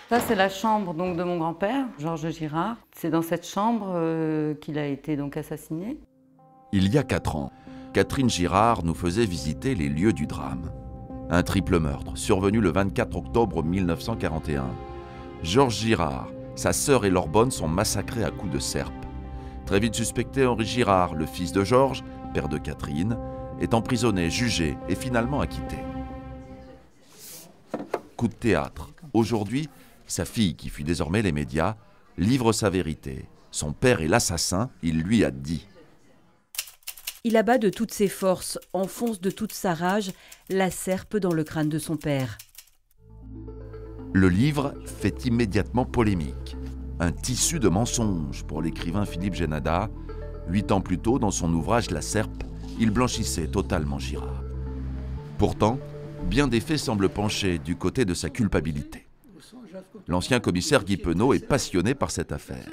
Ça, c'est la chambre donc, de mon grand-père, Georges Girard. C'est dans cette chambre qu'il a été donc assassiné. Il y a 4 ans, Catherine Girard nous faisait visiter les lieux du drame. Un triple meurtre survenu le 24 octobre 1941. Georges Girard, sa sœur et leur bonne sont massacrés à coups de serpe. Très vite suspecté, Henri Girard, le fils de Georges, père de Catherine, est emprisonné, jugé et finalement acquitté. Coup de théâtre. Aujourd'hui, sa fille, qui fuit désormais les médias, livre sa vérité. Son père est l'assassin, il lui a dit. Il abat de toutes ses forces, enfonce de toute sa rage la serpe dans le crâne de son père. Le livre fait immédiatement polémique. Un tissu de mensonges pour l'écrivain Philippe Génada. 8 ans plus tôt, dans son ouvrage La Serpe, il blanchissait totalement Girard. Pourtant, bien des faits semblent pencher du côté de sa culpabilité. L'ancien commissaire Guy Penaud est passionné par cette affaire.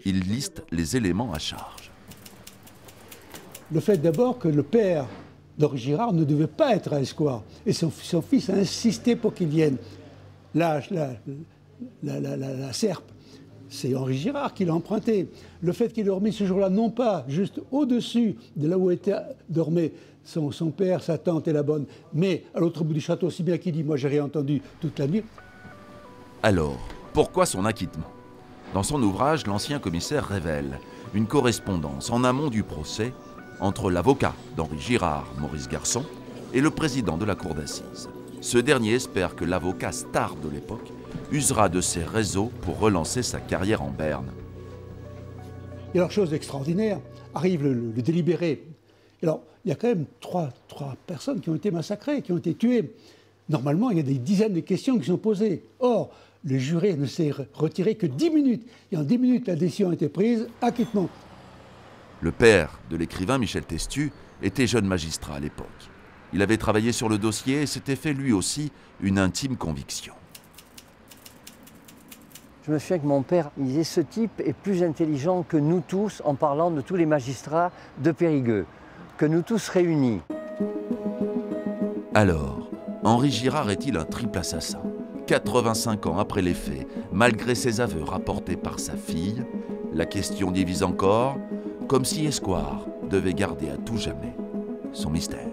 Il liste les éléments à charge. Le fait d'abord que le père d'Henri Girard ne devait pas être à Escoir. Et son fils a insisté pour qu'il vienne. La serpe, c'est Henri Girard qui l'a emprunté. Le fait qu'il ait dormi ce jour-là, non pas juste au-dessus de là où dormait son père, sa tante et la bonne, mais à l'autre bout du château, si bien qu'il dit « moi j'ai rien entendu toute la nuit ». Alors, pourquoi son acquittement? Dans son ouvrage, l'ancien commissaire révèle une correspondance en amont du procès entre l'avocat d'Henri Girard, Maurice Garçon, et le président de la cour d'assises. Ce dernier espère que l'avocat star de l'époque usera de ses réseaux pour relancer sa carrière en berne. Et alors, chose extraordinaire, arrive le délibéré. Et alors, il y a quand même trois personnes qui ont été massacrées, qui ont été tuées. Normalement, il y a des dizaines de questions qui sont posées. Or, le juré ne s'est retiré que 10 minutes. Et en 10 minutes, la décision a été prise, acquittement. Le père de l'écrivain Michel Testu était jeune magistrat à l'époque. Il avait travaillé sur le dossier et s'était fait lui aussi une intime conviction. Je me souviens que mon père disait « ce type est plus intelligent que nous tous » en parlant de tous les magistrats de Périgueux, que nous tous réunis. Alors, Henri Girard est-il un triple assassin? 85 ans après les faits, malgré ses aveux rapportés par sa fille, la question divise encore, comme si Escoir devait garder à tout jamais son mystère.